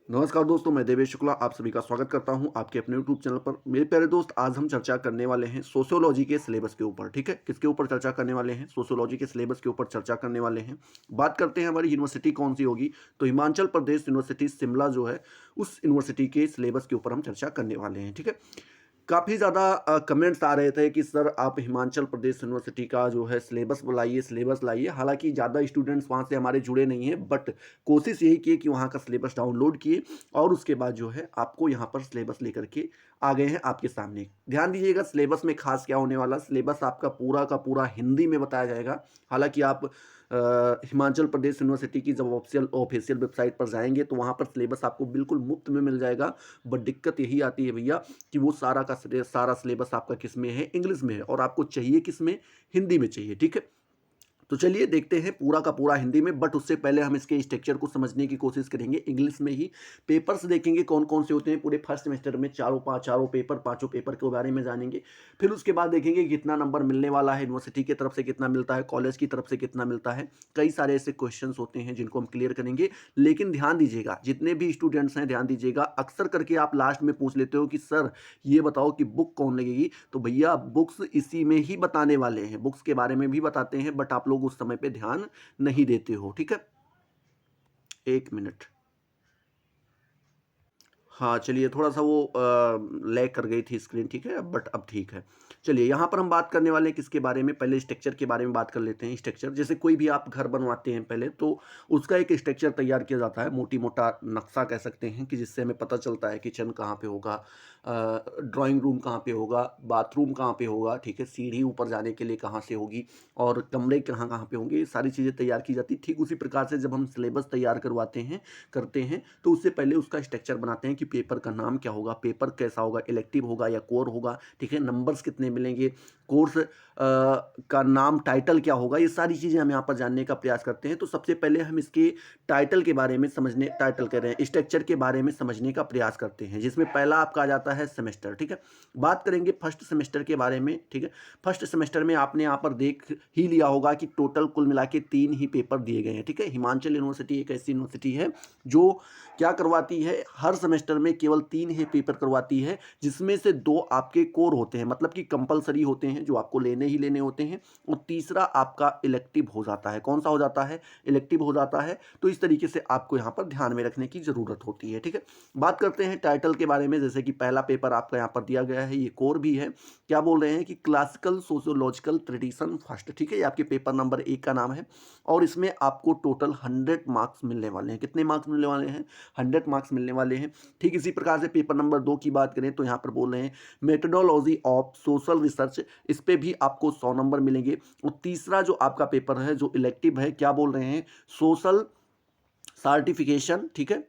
नमस्कार दोस्तों, मैं देवेश शुक्ला आप सभी का स्वागत करता हूं आपके अपने यूट्यूब चैनल पर। मेरे प्यारे दोस्त, आज हम चर्चा करने वाले हैं सोशियोलॉजी के सिलेबस के ऊपर। ठीक है, किसके ऊपर चर्चा करने वाले हैं? सोशियोलॉजी के सिलेबस के ऊपर चर्चा करने वाले हैं। बात करते हैं हमारी यूनिवर्सिटी कौन सी होगी, तो हिमाचल प्रदेश यूनिवर्सिटी शिमला जो है, उस यूनिवर्सिटी के सिलेबस के ऊपर हम चर्चा करने वाले हैं। ठीक है, काफ़ी ज़्यादा कमेंट्स आ रहे थे कि सर आप हिमाचल प्रदेश यूनिवर्सिटी का जो है सिलेबस लाइए। हालाँकि ज़्यादा स्टूडेंट्स वहाँ से हमारे जुड़े नहीं हैं, बट कोशिश यही की कि वहाँ का सिलेबस डाउनलोड किए और उसके बाद जो है आपको यहाँ पर सिलेबस लेकर के आ गए हैं आपके सामने। ध्यान दीजिएगा, सिलेबस में ख़ास क्या होने वाला, सिलेबस आपका पूरा का पूरा हिंदी में बताया जाएगा। हालाँकि आप हिमाचल प्रदेश यूनिवर्सिटी की जब ऑफ़िशियल वेबसाइट पर जाएँगे तो वहाँ पर सिलेबस आपको बिल्कुल मुफ़्त में मिल जाएगा। बट दिक्कत यही आती है भैया कि वो सारा सिलेबस आपका किस में है? इंग्लिश में है और आपको चाहिए किस में? हिंदी में चाहिए। ठीक है? तो चलिए देखते हैं पूरा का पूरा हिंदी में, बट उससे पहले हम इसके स्ट्रक्चर को समझने की कोशिश करेंगे इंग्लिश में ही। पेपर्स देखेंगे कौन कौन से होते हैं पूरे फर्स्ट सेमेस्टर में, चारों पेपर, पांचों पेपर के बारे में जानेंगे। फिर उसके बाद देखेंगे कितना नंबर मिलने वाला है, यूनिवर्सिटी की तरफ से कितना मिलता है, कॉलेज की तरफ से कितना मिलता है। कई सारे ऐसे क्वेश्चन होते हैं जिनको हम क्लियर करेंगे। लेकिन ध्यान दीजिएगा, जितने भी स्टूडेंट्स हैं ध्यान दीजिएगा, अक्सर करके आप लास्ट में पूछ लेते हो कि सर ये बताओ कि बुक कौन लगेगी। तो भैया बुक्स इसी में ही बताने वाले हैं, बुक्स के बारे में भी बताते हैं, बट आप लोग उस समय पे ध्यान नहीं देते हो। ठीक है, एक मिनट। हाँ, चलिए थोड़ा सा वो लैग कर गई थी स्क्रीन। ठीक है, बट अब ठीक है। चलिए यहाँ पर हम बात करने वाले हैं किसके बारे में, पहले स्ट्रक्चर के बारे में बात कर लेते हैं। स्ट्रक्चर जैसे कोई भी आप घर बनवाते हैं पहले तो उसका एक स्ट्रक्चर तैयार किया जाता है, मोटी मोटा नक्शा कह सकते हैं, कि जिससे हमें पता चलता है किचन कहाँ पे होगा, ड्राइंग रूम कहाँ पे होगा, बाथरूम कहाँ पे होगा, ठीक है, सीढ़ी ऊपर जाने के लिए कहाँ से होगी और कमरे कहाँ कहाँ पे होंगे, ये सारी चीज़ें तैयार की जाती। ठीक उसी प्रकार से जब हम सिलेबस तैयार करते हैं तो उससे पहले उसका स्ट्रक्चर बनाते हैं कि पेपर का नाम क्या होगा, पेपर कैसा होगा, इलेक्टिव होगा या कोर होगा। ठीक है, नंबर्स कितने मिलेंगे, कोर्स का नाम, टाइटल क्या होगा, ये सारी चीज़ें हम यहाँ पर जानने का प्रयास करते हैं। तो सबसे पहले हम इसके टाइटल के बारे में समझने, टाइटल कह रहे हैं, स्ट्रक्चर के बारे में समझने का प्रयास करते हैं, जिसमें पहला आपका आ जाता है सेमेस्टर। ठीक है, बात करेंगे फर्स्ट सेमेस्टर के बारे में। ठीक है, फर्स्ट सेमेस्टर में आपने यहाँ पर देख ही लिया होगा कि टोटल कुल मिला के 3 ही पेपर दिए गए हैं। ठीक है, हिमाचल यूनिवर्सिटी एक ऐसी यूनिवर्सिटी है जो क्या करवाती है, हर सेमेस्टर में केवल 3 ही पेपर करवाती है, जिसमें से 2 आपके कोर होते हैं, मतलब कि कंपलसरी होते हैं, जो आपको लेने ही लेने होते हैं, और तीसरा आपका इलेक्टिव हो जाता है। कौन सा हो जाता है? इलेक्टिव हो जाता है। तो इस तरीके से आपको यहाँ पर ध्यान में रखने की ज़रूरत होती है। ठीक है, बात करते हैं टाइटल के बारे में। जैसे कि पहला पेपर आपका यहाँ पर दिया गया है, ये कोर भी है। क्या बोल रहे हैं कि क्लासिकल सोशियोलॉजिकल ट्रेडिशन फर्स्ट। ठीक है, ये आपके पेपर नंबर 1 का नाम है और इसमें आपको टोटल 100 मार्क्स मिलने वाले हैं। कितने मार्क्स मिलने वाले हैं? 100 मार्क्स मिलने वाले हैं। ठीक इसी प्रकार से पेपर नंबर 2 की बात करें तो यहाँ पर बोल रहे हैं मेथडोलॉजी ऑफ सोशल रिसर्च, इस पे भी आपको 100 नंबर मिलेंगे। और तीसरा जो आपका पेपर है जो इलेक्टिव है, क्या बोल रहे हैं, सोशल सर्टिफिकेशन। ठीक है,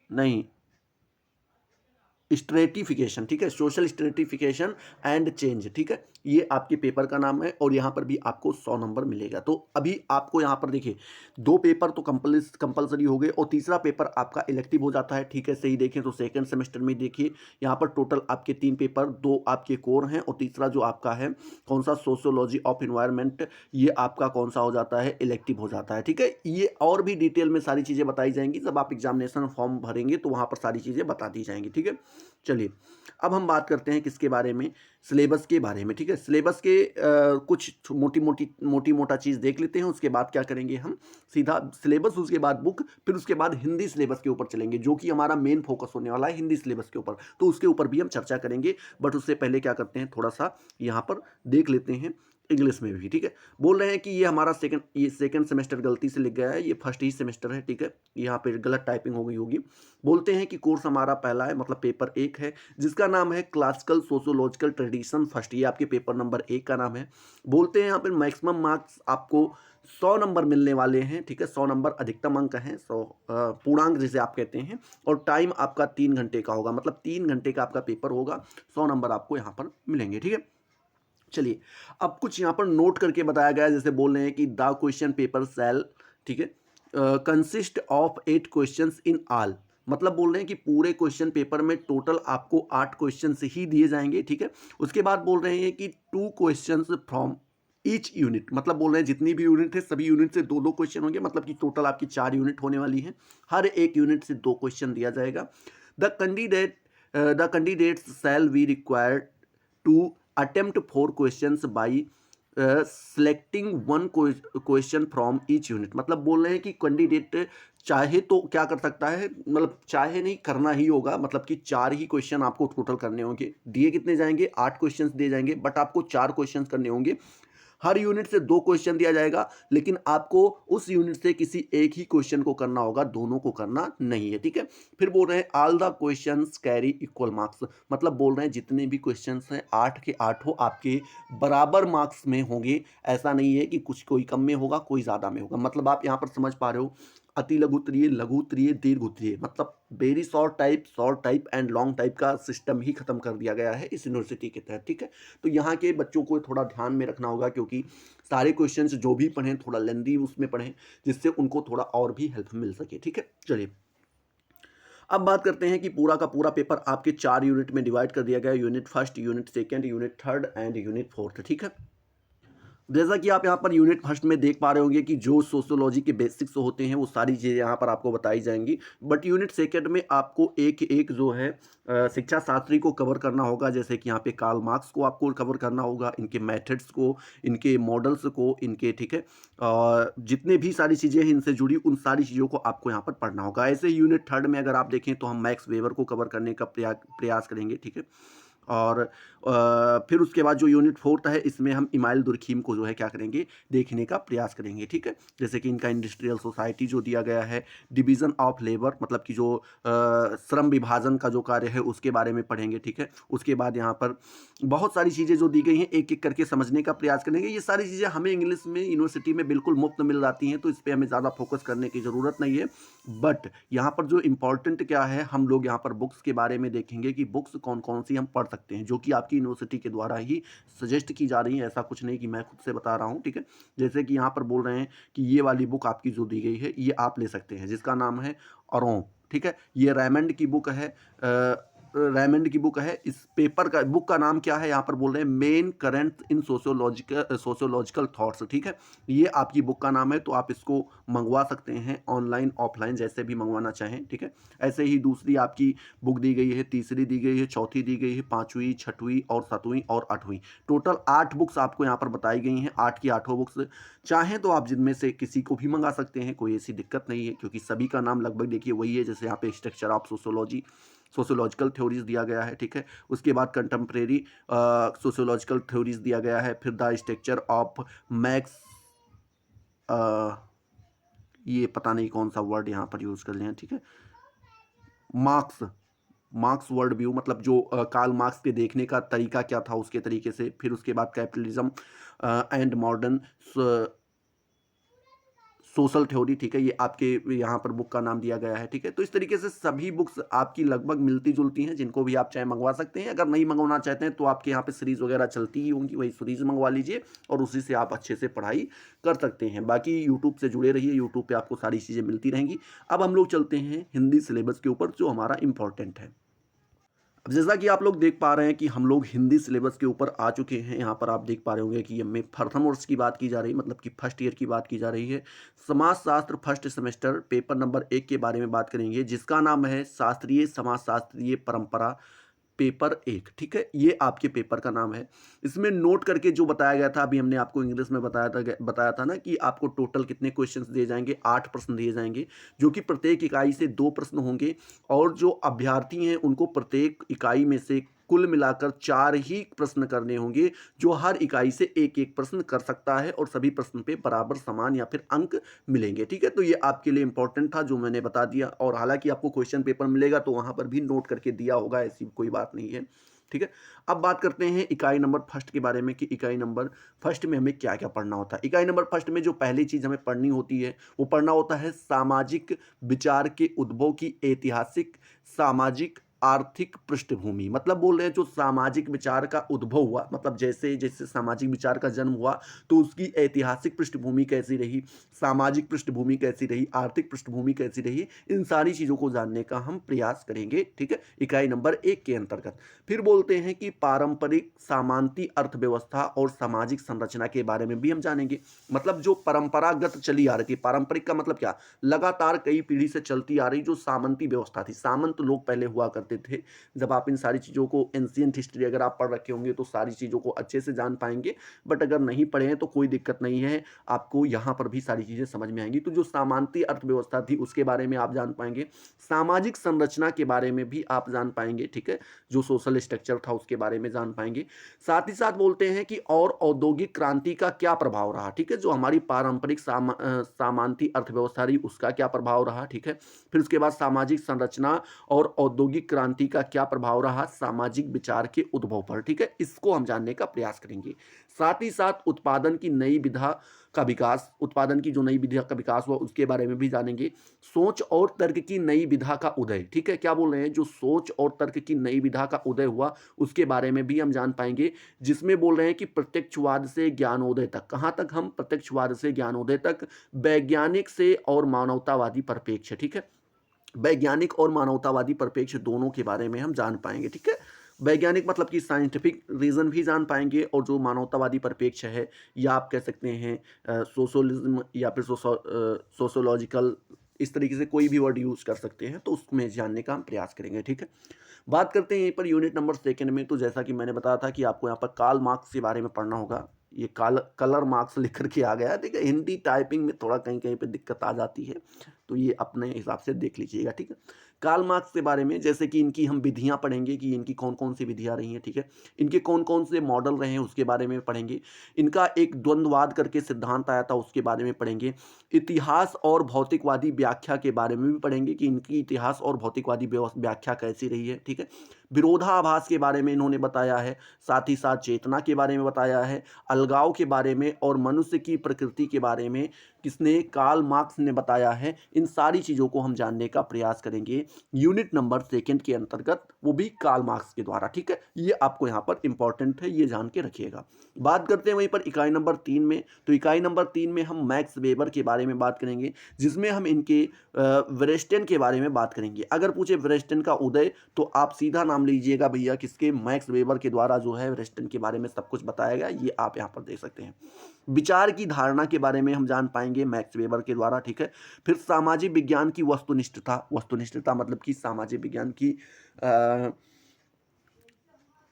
नहीं, स्ट्रेटिफिकेशन। ठीक है, सोशल स्ट्रेटिफिकेशन एंड चेंज। ठीक है, ये आपके पेपर का नाम है और यहाँ पर भी आपको 100 नंबर मिलेगा। तो अभी आपको यहाँ पर देखिए 2 पेपर तो कंपलसरी हो गए और तीसरा पेपर आपका इलेक्टिव हो जाता है। ठीक है, सही देखें तो सेकंड सेमेस्टर में देखिए यहाँ पर टोटल आपके 3 पेपर, 2 आपके कोर हैं और तीसरा जो आपका है कौन सा, सोशियोलॉजी ऑफ इन्वायरमेंट, ये आपका कौन सा हो जाता है, इलेक्टिव हो जाता है। ठीक है, ये और भी डिटेल में सारी चीज़ें बताई जाएंगी, जब आप एग्जामिनेशन फॉर्म भरेंगे तो वहाँ पर सारी चीज़ें बता दी जाएंगी। ठीक है, चलिए अब हम बात करते हैं किसके बारे में, सिलेबस के बारे में। ठीक है, सिलेबस के कुछ मोटी मोटा चीज़ देख लेते हैं, उसके बाद क्या करेंगे हम, सीधा सिलेबस, उसके बाद बुक, फिर उसके बाद हिंदी सिलेबस के ऊपर चलेंगे, जो कि हमारा मेन फोकस होने वाला है हिंदी सिलेबस के ऊपर। तो उसके ऊपर भी हम चर्चा करेंगे, बट उससे पहले क्या करते हैं, थोड़ा सा यहाँ पर देख लेते हैं इंग्लिश में भी। ठीक है, बोल रहे हैं कि ये सेकंड सेमेस्टर गलती से लिख गया है, ये फर्स्ट ही सेमेस्टर है। ठीक है, यहाँ पे गलत टाइपिंग हो गई होगी। बोलते हैं कि कोर्स हमारा पहला है, मतलब पेपर 1 है, जिसका नाम है क्लासिकल सोशियोलॉजिकल ट्रेडिशन फर्स्ट। ये आपके पेपर नंबर 1 का नाम है। बोलते हैं यहाँ पर मैक्सिमम मार्क्स आपको 100 नंबर मिलने वाले हैं। ठीक है, 100 नंबर अधिकतम अंक हैं, 100 पूर्णांक जिसे आप कहते हैं, और टाइम आपका 3 घंटे का होगा, मतलब 3 घंटे का आपका पेपर होगा। 100 नंबर आपको यहाँ पर मिलेंगे। ठीक है, चलिए अब कुछ यहाँ पर नोट करके बताया गया है। जैसे बोल रहे हैं कि द क्वेश्चन पेपर सेल, ठीक है, consist of 8 questions in all, मतलब बोल रहे हैं कि पूरे क्वेश्चन पेपर में टोटल आपको 8 क्वेश्चन ही दिए जाएंगे। ठीक है, उसके बाद बोल रहे हैं कि 2 क्वेश्चंस फ्रॉम ईच यूनिट मतलब बोल रहे हैं जितनी भी यूनिट है सभी यूनिट से 2-2 क्वेश्चन होंगे, मतलब कि टोटल आपकी 4 यूनिट होने वाली हैं। हर एक यूनिट से 2 क्वेश्चन दिया जाएगा। The candidates shall be required to attempt 4 questions by selecting 1 question from each unit. मतलब बोल रहे हैं कि कैंडिडेट चाहे तो क्या कर सकता है, मतलब चाहे नहीं करना ही होगा, मतलब कि 4 ही क्वेश्चन आपको टोटल करने होंगे। दिए कितने जाएंगे, 8 क्वेश्चंस दिए जाएंगे, बट आपको 4 क्वेश्चंस करने होंगे। हर यूनिट से 2 क्वेश्चन दिया जाएगा, लेकिन आपको उस यूनिट से किसी एक ही क्वेश्चन को करना होगा, दोनों को करना नहीं है, ठीक है। फिर बोल रहे हैं all the questions carry equal marks. मतलब बोल रहे हैं जितने भी क्वेश्चंस हैं 8 के 8 आपके बराबर मार्क्स में होंगे। ऐसा नहीं है कि कुछ कोई कम में होगा, कोई ज़्यादा में होगा। मतलब आप यहाँ पर समझ पा रहे हो, अति लघु उत्तरीय, लघु उत्तरीय, दीर्घ उत्तरीय, मतलब very short type and long type का सिस्टम ही खत्म कर दिया गया है इस यूनिवर्सिटी के तहत, ठीक है। तो यहाँ के बच्चों को थोड़ा ध्यान में रखना होगा, क्योंकि सारे क्वेश्चंस जो भी पढ़ें थोड़ा लेंदी उसमें पढ़ें, जिससे उनको थोड़ा और भी हेल्प मिल सके, ठीक है। चलिए अब बात करते हैं कि पूरा का पूरा पेपर आपके 4 यूनिट में डिवाइड कर दिया गया है। Unit first, unit second, unit third and unit fourth, ठीक है। जैसा कि आप यहाँ पर यूनिट फर्स्ट में देख पा रहे होंगे कि जो सोशियोलॉजी के बेसिक्स होते हैं वो सारी चीज़ें यहाँ पर आपको बताई जाएंगी। बट यूनिट सेकंड में आपको एक एक जो है शिक्षा शास्त्री को कवर करना होगा। जैसे कि यहाँ पे कार्ल मार्क्स को आपको कवर करना होगा, इनके मेथड्स को, इनके मॉडल्स को, इनके, ठीक है, जितने भी सारी चीज़ें हैं इनसे जुड़ी उन सारी चीज़ों को आपको यहाँ पर पढ़ना होगा। ऐसे यूनिट थर्ड में अगर आप देखें तो हम मैक्स वेबर को कवर करने का प्रयास करेंगे, ठीक है। और फिर उसके बाद जो यूनिट फोर्थ है इसमें हम इमाइल दुर्खीम को जो है क्या करेंगे, देखने का प्रयास करेंगे, ठीक है। जैसे कि इनका इंडस्ट्रियल सोसाइटी जो दिया गया है, डिवीज़न ऑफ लेबर मतलब कि जो श्रम विभाजन का जो कार्य है उसके बारे में पढ़ेंगे, ठीक है। उसके बाद यहाँ पर बहुत सारी चीज़ें जो दी गई हैं एक एक करके समझने का प्रयास करेंगे। ये सारी चीज़ें हमें इंग्लिश में यूनिवर्सिटी में बिल्कुल मुफ्त मिल जाती हैं, तो इस पर हमें ज़्यादा फोकस करने की ज़रूरत नहीं है। बट यहाँ पर जो इम्पोर्टेंट क्या है, हम लोग यहाँ पर बुक्स के बारे में देखेंगे कि बुक्स कौन कौन सी हम पढ़ सकते हैं, जो कि आपकी यूनिवर्सिटी के द्वारा ही सजेस्ट की जा रही है। ऐसा कुछ नहीं कि मैं खुद से बता रहा हूँ, ठीक है। जैसे कि यहाँ पर बोल रहे हैं कि ये वाली बुक आपकी जो दी गई है ये आप ले सकते हैं, जिसका नाम है अरों, ठीक है। ये रेमंड की बुक है, रेमंड की बुक है। इस पेपर का बुक का नाम क्या है, यहाँ पर बोल रहे हैं main current in sociological thoughts, ठीक है। ये आपकी बुक का नाम है, तो आप इसको मंगवा सकते हैं ऑनलाइन ऑफलाइन जैसे भी मंगवाना चाहें, ठीक है। ऐसे ही दूसरी आपकी बुक दी गई है, तीसरी दी गई है, चौथी दी गई है, पाँचवीं, छठवीं और सातवीं और आठवीं, टोटल 8 बुक्स आपको यहाँ पर बताई गई हैं। 8 की 8 बुक्स चाहें तो आप जिनमें से किसी को भी मंगा सकते हैं, कोई ऐसी दिक्कत नहीं है, क्योंकि सभी का नाम लगभग देखिए वही है। जैसे यहाँ पे structure of sociology, sociological theories दिया गया है, ठीक है। उसके बाद कंटेम्प्रेरी सोशियोलॉजिकल थ्योरीज दिया गया है। फिर द स्ट्रक्चर ऑफ मैक्स, ये पता नहीं कौन सा वर्ड यहाँ पर यूज़ कर लें, ठीक है, मार्क्स, मार्क्स वर्ल्ड व्यू, मतलब जो कार्ल मार्क्स के देखने का तरीका क्या था उसके तरीके से। फिर उसके बाद capitalism and modern social theory, ठीक है, ये आपके यहाँ पर बुक का नाम दिया गया है, ठीक है। तो इस तरीके से सभी बुक्स आपकी लगभग मिलती जुलती हैं, जिनको भी आप चाहे मंगवा सकते हैं। अगर नहीं मंगवाना चाहते हैं तो आपके यहाँ पे सीरीज़ वगैरह चलती ही होंगी, वही सीरीज़ मंगवा लीजिए और उसी से आप अच्छे से पढ़ाई कर सकते हैं। बाकी यूट्यूब से जुड़े रहिए, यूट्यूब पर आपको सारी चीज़ें मिलती रहेंगी। अब हम लोग चलते हैं हिंदी सिलेबस के ऊपर, जो हमारा इंपॉर्टेंट है। अब जैसा कि आप लोग देख पा रहे हैं कि हम लोग हिंदी सिलेबस के ऊपर आ चुके हैं। यहाँ पर आप देख पा रहे होंगे कि हमें प्रथम वर्ष की बात की जा रही है, मतलब कि फर्स्ट ईयर की बात की जा रही है। समाजशास्त्र फर्स्ट सेमेस्टर पेपर नंबर 1 के बारे में बात करेंगे, जिसका नाम है शास्त्रीय समाजशास्त्रीय परंपरा पेपर 1, ठीक है। ये आपके पेपर का नाम है। इसमें नोट करके जो बताया गया था, अभी हमने आपको इंग्लिश में बताया था ना कि आपको टोटल कितने क्वेश्चंस दिए जाएंगे, 8 प्रश्न दिए जाएंगे, जो कि प्रत्येक इकाई से 2 प्रश्न होंगे। और जो अभ्यर्थी हैं उनको प्रत्येक इकाई में से कुल मिलाकर 4 ही प्रश्न करने होंगे, जो हर इकाई से एक एक प्रश्न कर सकता है और सभी प्रश्न पे बराबर समान या फिर अंक मिलेंगे, ठीक है। तो ये आपके लिए इंपॉर्टेंट था जो मैंने बता दिया। और हालांकि आपको क्वेश्चन पेपर मिलेगा तो वहां पर भी नोट करके दिया होगा, ऐसी कोई बात नहीं है, ठीक है। अब बात करते हैं इकाई नंबर फर्स्ट के बारे में कि इकाई नंबर फर्स्ट में हमें क्या क्या पढ़ना होता है। इकाई नंबर फर्स्ट में जो पहली चीज़ हमें पढ़नी होती है वो पढ़ना होता है सामाजिक विचार के उद्भव की ऐतिहासिक, सामाजिक आर्थिक पृष्ठभूमि, मतलब बोल रहे हैं जो सामाजिक विचार का उद्भव हुआ, मतलब जैसे जैसे सामाजिक विचार का जन्म हुआ तो उसकी ऐतिहासिक पृष्ठभूमि कैसी रही, सामाजिक पृष्ठभूमि कैसी रही, आर्थिक पृष्ठभूमि कैसी रही, इन सारी चीज़ों को जानने का हम प्रयास करेंगे, ठीक है, इकाई नंबर 1 के अंतर्गत। फिर बोलते हैं कि पारंपरिक सामांती अर्थव्यवस्था और सामाजिक संरचना के बारे में भी हम जानेंगे। मतलब जो परंपरागत चली आ रही थी, पारंपरिक का मतलब क्या, लगातार कई पीढ़ी से चलती आ रही जो सामंती व्यवस्था थी, सामंत लोग पहले हुआ करते थे। जब आप इन सारी चीज़ों को, एंशिएंट हिस्ट्री अगर आप पढ़ रखे होंगे तो सारी चीज़ों को अच्छे से जान पाएंगे, बट अगर नहीं पढ़े हैं तो कोई दिक्कत नहीं है, आपको यहाँ पर भी सारी चीज़ें समझ में आएंगी। तो जो सामंती अर्थव्यवस्था थी उसके बारे में आप जान पाएंगे, सामाजिक संरचना के बारे में भी आप जान पाएंगे, ठीक है, जो सोशल स्ट्रक्चर था उसके बारे में जान पाएंगे। साथ ही साथ बोलते हैं कि और औद्योगिक क्रांति का क्या प्रभाव रहा, ठीक है, जो हमारी पारंपरिक सामांती अर्थव्यवस्था रही उसका क्या प्रभाव रहा, ठीक है। फिर उसके बाद सामाजिक संरचना और औद्योगिक क्रांति का क्या प्रभाव रहा सामाजिक विचार के उद्भव पर, ठीक है, इसको हम जानने का प्रयास करेंगे। साथ ही साथ उत्पादन की नई विधा का विकास, उत्पादन की जो नई विधा का विकास हुआ उसके बारे में भी जानेंगे। सोच और तर्क की नई विधा का उदय, ठीक है, क्या बोल रहे हैं, जो सोच और तर्क की नई विधा का उदय हुआ उसके बारे में भी हम जान पाएंगे, जिसमें बोल रहे हैं कि प्रत्यक्षवाद से ज्ञानोदय तक, कहाँ तक हम, प्रत्यक्षवाद से ज्ञानोदय तक, वैज्ञानिक से और मानवतावादी परिप्रेक्ष्य, ठीक है, वैज्ञानिक और मानवतावादी परिप्रेक्ष्य दोनों के बारे में हम जान पाएंगे, ठीक है। वैज्ञानिक मतलब कि साइंटिफिक रीजन भी जान पाएंगे, और जो मानवतावादी परिप्रेक्ष्य है या आप कह सकते हैं सोशलिज्म या फिर सोशोलॉजिकल, इस तरीके से कोई भी वर्ड यूज कर सकते हैं, तो उसमें जानने का हम प्रयास करेंगे, ठीक है। बात करते हैं यहीं पर यूनिट नंबर 2 में। तो जैसा कि मैंने बताया था कि आपको यहाँ पर कार्ल मार्क्स के बारे में पढ़ना होगा, ये कलर मार्क्स लिख करके आ गया है, ठीक है, हिंदी टाइपिंग में थोड़ा कहीं कहीं पे दिक्कत आ जाती है, तो ये अपने हिसाब से देख लीजिएगा, ठीक है। कार्ल मार्क्स के बारे में जैसे कि इनकी हम विधियां पढ़ेंगे कि इनकी कौन कौन सी विधियां रही हैं, ठीक है, इनके कौन कौन से मॉडल रहे हैं उसके बारे में पढ़ेंगे, इनका एक द्वंद्ववाद करके सिद्धांत आया था उसके बारे में पढ़ेंगे, इतिहास और भौतिकवादी व्याख्या के बारे में भी पढ़ेंगे कि इनकी इतिहास और भौतिकवादी व्याख्या कैसी रही है, ठीक है। विरोधाभास के बारे में इन्होंने बताया है, साथ ही साथ चेतना के बारे में बताया है, अलगाव के बारे में और मनुष्य की प्रकृति के बारे में किसने, कार्ल मार्क्स ने बताया है। इन सारी चीज़ों को हम जानने का प्रयास करेंगे यूनिट नंबर 2 के अंतर्गत, वो भी कार्ल मार्क्स के द्वारा, ठीक है, ये आपको यहाँ पर इंपॉर्टेंट है, ये जान के रखिएगा। बात करते हैं वहीं पर इकाई नंबर 3 में। तो इकाई नंबर 3 में हम मैक्स वेबर के बारे में बात करेंगे, जिसमें हम इनके वेरेस्टेन के बारे में बात करेंगे। अगर पूछे वेरेस्टेन का उदय तो आप सीधा नाम लीजिएगा भैया किसके, मैक्स वेबर के द्वारा जो है वेरेस्टेन के बारे में सब कुछ बताया गया, ये आप यहाँ पर देख सकते हैं। विचार की धारणा के बारे में हम जान पाएंगे मैक्स वेबर के द्वारा, ठीक है। फिर सामाजिक विज्ञान की वस्तुनिष्ठता, वस्तुनिष्ठता मतलब कि सामाजिक विज्ञान की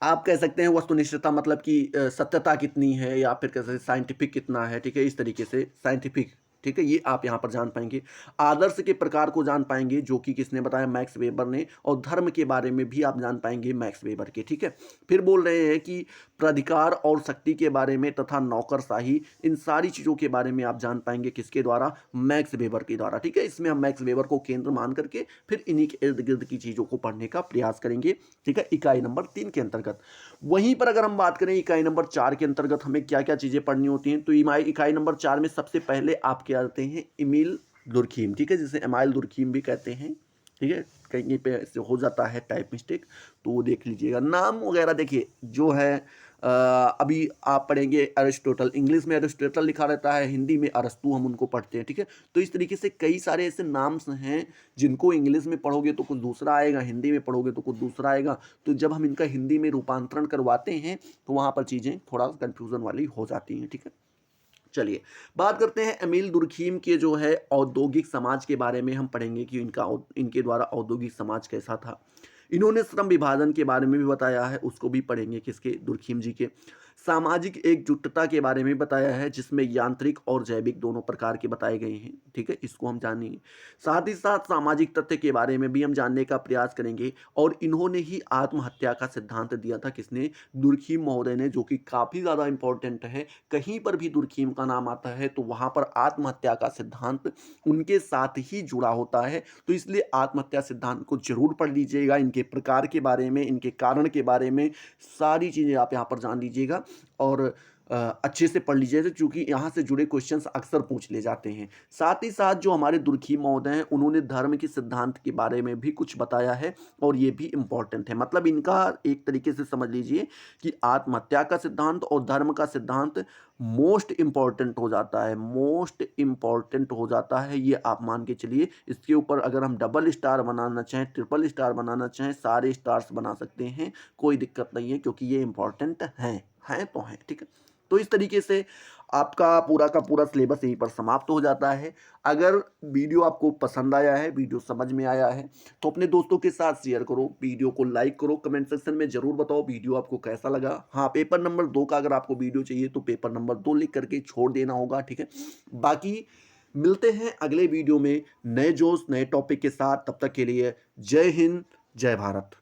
आप कह सकते हैं वस्तुनिष्ठता मतलब कि सत्यता कितनी है, या फिर कैसे साइंटिफिक कितना है, ठीक है, इस तरीके से साइंटिफिक, ठीक है, ये आप यहाँ पर जान पाएंगे। आदर्श के प्रकार को जान पाएंगे जो कि किसने बताया, मैक्स वेबर ने, और धर्म के बारे में भी आप जान पाएंगे मैक्स वेबर के, ठीक है। फिर बोल रहे हैं कि प्राधिकार और शक्ति के बारे में तथा नौकरशाही, इन सारी चीज़ों के बारे में आप जान पाएंगे किसके द्वारा, मैक्स वेबर के द्वारा, ठीक है। इसमें हम मैक्स वेबर को केंद्र मान करके फिर इन्हीं के इर्द गिर्द की चीज़ों को पढ़ने का प्रयास करेंगे, ठीक है, इकाई नंबर 3 के अंतर्गत। वहीं पर अगर हम बात करें इकाई नंबर 4 के अंतर्गत हमें क्या क्या चीज़ें पढ़नी होती हैं, तो इकाई नंबर 4 में सबसे पहले आप क्या आते हैं, इमील दुर्खीम, ठीक है, जिसे एमाइल दुर्खीम भी कहते हैं, ठीक है, कहीं कहीं पे ऐसे हो जाता है टाइप मिस्टेक, तो वो देख लीजिएगा। नाम वगैरह देखिए जो है अभी आप पढ़ेंगे अरिस्टोटल, इंग्लिश में अरिस्टोटल लिखा रहता है, हिंदी में अरस्तु हम उनको पढ़ते हैं, ठीक है। तो इस तरीके से कई सारे ऐसे नाम्स हैं जिनको इंग्लिश में पढ़ोगे तो कुछ दूसरा आएगा, हिंदी में पढ़ोगे तो कुछ दूसरा आएगा, तो जब हम इनका हिंदी में रूपांतरण करवाते हैं तो वहाँ पर चीज़ें थोड़ा कन्फ्यूज़न वाली हो जाती हैं, ठीक है। चलिए बात करते हैं एमिल दुर्खीम के जो है औद्योगिक समाज के बारे में हम पढ़ेंगे कि इनके द्वारा औद्योगिक समाज कैसा था। इन्होंने श्रम विभाजन के बारे में भी बताया है, उसको भी पढ़ेंगे किसके, दुर्खीम जी के। सामाजिक एकजुटता के बारे में बताया है जिसमें यांत्रिक और जैविक दोनों प्रकार के बताए गए हैं, ठीक है, इसको हम जानेंगे। साथ ही साथ सामाजिक तथ्य के बारे में भी हम जानने का प्रयास करेंगे, और इन्होंने ही आत्महत्या का सिद्धांत दिया था, किसने, दुर्खीम महोदय ने, जो कि काफ़ी ज़्यादा इंपॉर्टेंट है। कहीं पर भी दुर्खीम का नाम आता है तो वहाँ पर आत्महत्या का सिद्धांत उनके साथ ही जुड़ा होता है, तो इसलिए आत्महत्या सिद्धांत को जरूर पढ़ लीजिएगा। इनके प्रकार के बारे में, इनके कारण के बारे में सारी चीज़ें आप यहाँ पर जान लीजिएगा। और अच्छे से पढ़ लीजिए क्योंकि यहाँ से जुड़े क्वेश्चंस अक्सर पूछ ले जाते हैं। साथ ही साथ जो हमारे दुर्खी महोदय हैं, उन्होंने धर्म के सिद्धांत के बारे में भी कुछ बताया है और ये भी इम्पोर्टेंट है। मतलब इनका एक तरीके से समझ लीजिए कि आत्महत्या का सिद्धांत और धर्म का सिद्धांत मोस्ट इम्पोर्टेंट हो जाता है, मोस्ट इम्पोर्टेंट हो जाता है, ये आप मान के चलिए। इसके ऊपर अगर हम डबल स्टार बनाना चाहें, ट्रिपल स्टार बनाना चाहें, सारे स्टार्स बना सकते हैं, कोई दिक्कत नहीं है क्योंकि ये इम्पोर्टेंट हैं तो हैं, ठीक है। तो इस तरीके से आपका पूरा का पूरा सिलेबस यहीं पर समाप्त हो जाता है। अगर वीडियो आपको पसंद आया है, वीडियो समझ में आया है, तो अपने दोस्तों के साथ शेयर करो, वीडियो को लाइक करो, कमेंट सेक्शन में ज़रूर बताओ वीडियो आपको कैसा लगा। हाँ, पेपर नंबर 2 का अगर आपको वीडियो चाहिए तो पेपर नंबर 2 लिख करके छोड़ देना होगा, ठीक है। बाकी मिलते हैं अगले वीडियो में नए जोश, नए टॉपिक के साथ। तब तक के लिए जय हिंद, जय भारत।